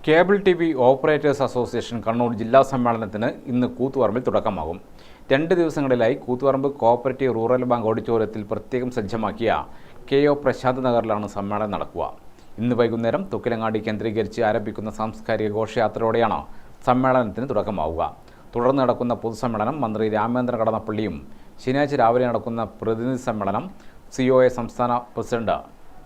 Cable TV. Operators association Kannur ജില്ലാ സമ്മേളനത്തിന് ഇന്ന് കൂത്തുപറമ്പിൽ തുടക്കമാകും. 2 ദിവസങ്ങളിലായി കൂത്തുപറമ്പ് കോഓപ്പറേറ്റീവ് റൂറൽ ബാങ്ക് ഓഡിറ്റോറിയത്തിൽ പ്രത്യേകം സജ്ജമാക്കിയ കെ.ഒ. പ്രശാന്ത് നഗറിലാണ് സമ്മേളനം നടക്കുക. ഇന്ന് വൈകുന്നേരം തൊക്കിലങ്ങാടി കേന്ദ്രീകരിച്ച് ആരംഭിക്കുന്ന സാംസ്കാരിക ഘോഷയാത്രയോടെയാണ് സമ്മേളനത്തിന് തുടക്കമാവുക. തുടർന്ന് നടക്കുന്ന പൊതുസമ്മേളനം മന്ത്രി രാമേന്ദ്രൻ കടന്നപ്പള്ളിയും ശനിയാഴ്ച രാവിലെ നടക്കുന്ന പ്രതിനിധി സമ്മേളനം COA സംസ്ഥാന പ്രസിഡന്റ്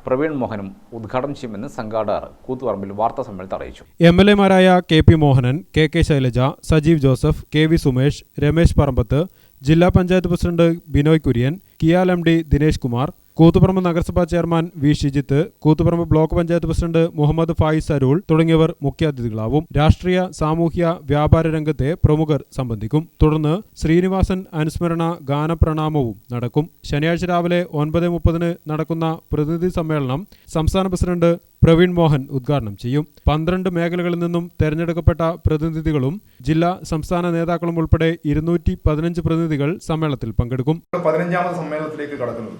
പ്രവീൺ മോഹനും ഉദ്ഘാടനം ചെയ്യുമെന്ന് സംഘാടകർ കൂത്തുപറമ്പിൽ വാർത്താസമ്മേളനത്തിൽ അറിയിച്ചു. MLA-മാരായ KP Mohanan, KK Shailaja, Sajeev Joseph, KV Sumesh, Ramesh Parambath, ജില്ലാ panchayat president Binoy Kurian, KIAL MD Dinesh Kumar, Koothuparamba നഗരസഭാ chairman V. Shijith, Koothuparamba block panchayat president Muhammad Fayis Arul തുടങ്ങിയവർ മുഖ്യാതിഥികളാവും. രാഷ്ട്രീയ, സാമൂഹ്യ, വ്യാപാര രംഗത്തെ പ്രമുഖർ സംബന്ധിക്കും. തുടർന്ന് ശ്രീനിവാസൻ അനുസ്മരണ ഗാനപ്രണാമവും നടക്കും. ശനിയാഴ്ച രാവിലെ 9:30 നടക്കുന്ന പ്രതിനിധി സമ്മേളനം സംസ്ഥാന പ്രസിഡന്റ് പ്രവീൺ മോഹൻ ഉദ്ഘാടനം ചെയ്യും. 12 മേഖലകളിൽ നിന്നും തെരഞ്ഞെടുക്കപ്പെട്ട പ്രതിനിധികളും ജില്ലാ സംസ്ഥാന നേതാക്കളും ഉൾപ്പെടെ 215 പ്രതിനിധികൾ സമ്മേളനത്തിൽ പങ്കെടുക്കും. 15ാമത് സമ്മേളനത്തിലേക്ക് കടക്കുന്നത്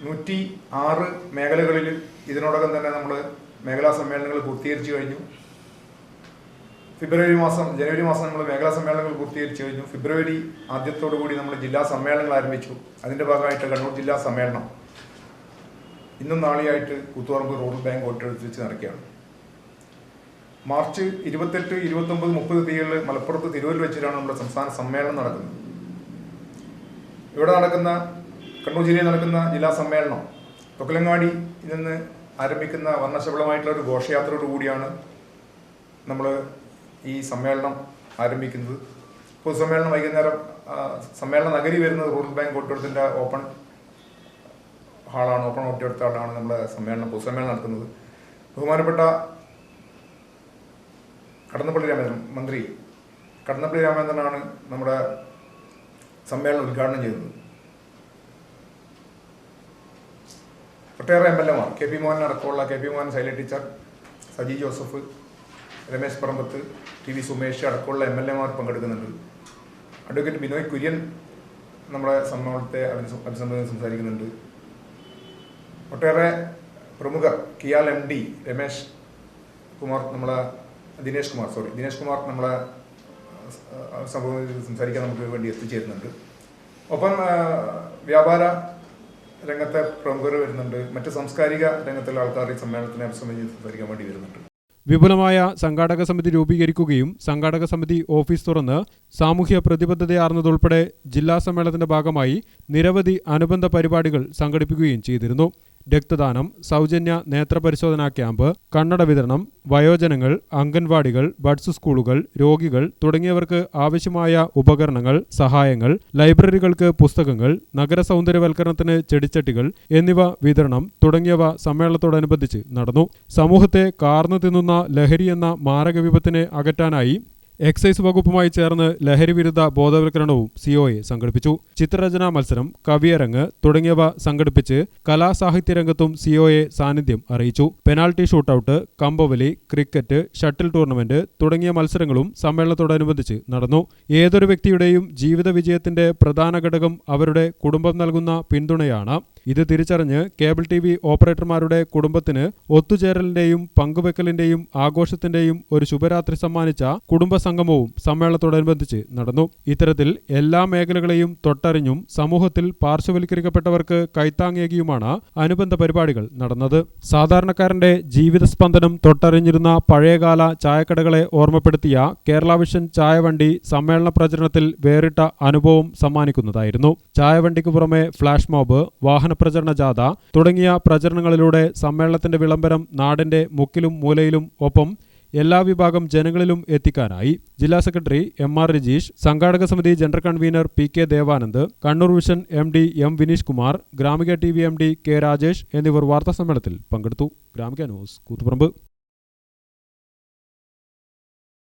106 മേഖലകളിൽ ഇതിനോടകം തന്നെ നമ്മൾ മേഖലാ സമ്മേളനങ്ങൾ പൂർത്തീകരിച്ചു കഴിഞ്ഞു. ജനുവരി മാസം നമ്മൾ മേഖലാ സമ്മേളനങ്ങൾ പൂർത്തീകരിച്ചു കഴിഞ്ഞു. ഫെബ്രുവരി ആദ്യത്തോടുകൂടി നമ്മൾ ജില്ലാ സമ്മേളനങ്ങൾ ആരംഭിച്ചു. അതിൻ്റെ ഭാഗമായിട്ട് കണ്ണൂർ ജില്ലാ സമ്മേളനം ഇന്നും നാളെയായിട്ട് കൂത്തുപറമ്പ് റൂറൽ ബാങ്ക് ഓഡിറ്റോറിയത്തിൽ വെച്ച് നടക്കുകയാണ്. മാർച്ച് 28, 29, 30 തീയതികളിൽ മലപ്പുറത്ത് തിരൂരിൽ വെച്ചിട്ടാണ് നമ്മുടെ സംസ്ഥാന സമ്മേളനം നടക്കുന്നത്. ഇവിടെ നടക്കുന്ന കണ്ണൂർ ജില്ലയിൽ നടക്കുന്ന ജില്ലാ സമ്മേളനം തൊക്കിലങ്ങാടിയിൽ നിന്ന് ആരംഭിക്കുന്ന വർണ്ണശബളമായിട്ടുള്ള ഒരു ഘോഷയാത്രയോട് കൂടിയാണ് നമ്മൾ ഈ സമ്മേളനം ആരംഭിക്കുന്നത്. പൊതുസമ്മേളനം വൈകുന്നേരം സമ്മേളന നഗരി വരുന്നത് റൂറൽ ബാങ്ക് ഓഡിറ്റോറിയത്തിൻ്റെ ഓപ്പൺ ഓഡിറ്റോറിയത്തിലാണ് നമ്മൾ പൊതുസമ്മേളനം നടത്തുന്നത്. ബഹുമാനപ്പെട്ട മന്ത്രി കടന്നപ്പള്ളി രാമേന്ദ്രനാണ് നമ്മുടെ സമ്മേളനം ഉദ്ഘാടനം ചെയ്തത്. ഒട്ടേറെ MLA-മാർ KP മോഹൻ അടക്കമുള്ള KP Mohan, Shaila teacher, Saji Joseph, Ramesh Parambath, TV Sumesh അടക്കമുള്ള MLA-മാർ പങ്കെടുക്കുന്നുണ്ട്. അഡ്വക്കേറ്റ് ബിനോയ് കുര്യൻ നമ്മുടെ സമ്മേളനത്തെ അഭിസംബോധന സംസാരിക്കുന്നുണ്ട്. ഒട്ടേറെ പ്രമുഖർ കിയാൽ MD ദിനേശ് കുമാർ നമ്മളെ സംസാരിക്കാൻ നമുക്ക് വേണ്ടി എത്തിച്ചേരുന്നുണ്ട്. ഒപ്പം വ്യാപാര രംഗത്തെ പ്രമുഖർ വരുന്നുണ്ട്. മറ്റ് സാംസ്കാരിക രംഗത്തുള്ള ആൾക്കാർ ഈ സമ്മേളനത്തിനെ അഭിസംബോധിച്ച് സംസാരിക്കാൻ വേണ്ടി വരുന്നുണ്ട്. വിപുലമായ സംഘാടക സമിതി രൂപീകരിക്കുകയും സംഘാടക സമിതി ഓഫീസ് തുറന്ന് സാമൂഹ്യ പ്രതിബദ്ധതയാർന്നതുൾപ്പെടെ ജില്ലാ സമ്മേളനത്തിന്റെ ഭാഗമായി നിരവധി അനുബന്ധ പരിപാടികൾ സംഘടിപ്പിക്കുകയും ചെയ്തിരുന്നു. രക്തദാനം, സൗജന്യ നേത്രപരിശോധനാ ക്യാമ്പ്, കണ്ണട വിതരണം, വയോജനങ്ങൾ, അംഗൻവാടികൾ, ബഡ്സ് സ്കൂളുകൾ, രോഗികൾ തുടങ്ങിയവർക്ക് ആവശ്യമായ ഉപകരണങ്ങൾ, സഹായങ്ങൾ, ലൈബ്രറികൾക്ക് പുസ്തകങ്ങൾ, നഗര സൗന്ദര്യവൽക്കരണത്തിന് ചെടിച്ചട്ടികൾ എന്നിവ വിതരണം തുടങ്ങിയവ സമ്മേളനത്തോടനുബന്ധിച്ച് നടന്നു. സമൂഹത്തെ കാർന്നു തിന്നുന്ന ലഹരി എന്ന മാരക വിപത്തിനെ അകറ്റാനായി എക്സൈസ് വകുപ്പുമായി ചേർന്ന് ലഹരി വിരുദ്ധ ബോധവൽക്കരണവും COA സംഘടിപ്പിച്ചു. ചിത്രരചനാ മത്സരം, കവിയരങ്ങ് തുടങ്ങിയവ സംഘടിപ്പിച്ച് കലാസാഹിത്യ രംഗത്തും COA സാന്നിധ്യം അറിയിച്ചു. പെനാൽറ്റി ഷൂട്ടൌട്ട്, കമ്പവലി, ക്രിക്കറ്റ്, ഷട്ടിൽ ടൂർണമെന്റ് തുടങ്ങിയ മത്സരങ്ങളും സമ്മേളനത്തോടനുബന്ധിച്ച് നടന്നു. ഏതൊരു വ്യക്തിയുടെയും ജീവിത വിജയത്തിന്റെ പ്രധാന ഘടകം അവരുടെ കുടുംബം നൽകുന്ന പിന്തുണയാണ്. ഇത് തിരിച്ചറിഞ്ഞ് കേബിൾ TV ഓപ്പറേറ്റർമാരുടെ കുടുംബത്തിന് ഒത്തുചേരലിന്റെയും പങ്കുവെക്കലിന്റെയും ആഘോഷത്തിന്റെയും ഒരു ശുഭരാത്രി സമ്മാനിച്ച കുടുംബ സംഗമവും സമ്മേളനത്തോടനുബന്ധിച്ച് നടന്നു. ഇത്തരത്തിൽ എല്ലാ മേഖലകളെയും തൊട്ടറിഞ്ഞും സമൂഹത്തിൽ പാർശ്വവൽക്കരിക്കപ്പെട്ടവർക്ക് കൈത്താങ്ങേകിയുമാണ് അനുബന്ധ പരിപാടികൾ നടന്നത്. സാധാരണക്കാരന്റെ ജീവിത സ്പന്ദനം തൊട്ടറിഞ്ഞിരുന്ന പഴയകാല ചായക്കടകളെ ഓർമ്മപ്പെടുത്തിയ കേരള വിഷൻ ചായവണ്ടി സമ്മേളന പ്രചരണത്തിൽ വേറിട്ട അനുഭവം സമ്മാനിക്കുന്നതായിരുന്നു. ചായവണ്ടിക്ക് പുറമെ ഫ്ലാഷ് മോബ്, വാഹന പ്രചരണ ജാഥ തുടങ്ങിയ പ്രചരണങ്ങളിലൂടെ സമ്മേളനത്തിന്റെ വിളംബരം നാടിന്റെ മുക്കിലും മൂലയിലും ഒപ്പം എല്ലാ വിഭാഗം ജനങ്ങളിലും എത്തിക്കാനായി. ജില്ലാ സെക്രട്ടറി MR രജീഷ്, സംഘാടക സമിതി general convener PK Devanand, Kannur vision MD M Vineesh Kumar, Gramika TV MD K Rajesh എന്നിവർ വാർത്താസമ്മേളനത്തിൽ പങ്കെടുത്തു. ഗ്രാമിക ന്യൂസ്, കൂത്തുപറമ്പ്.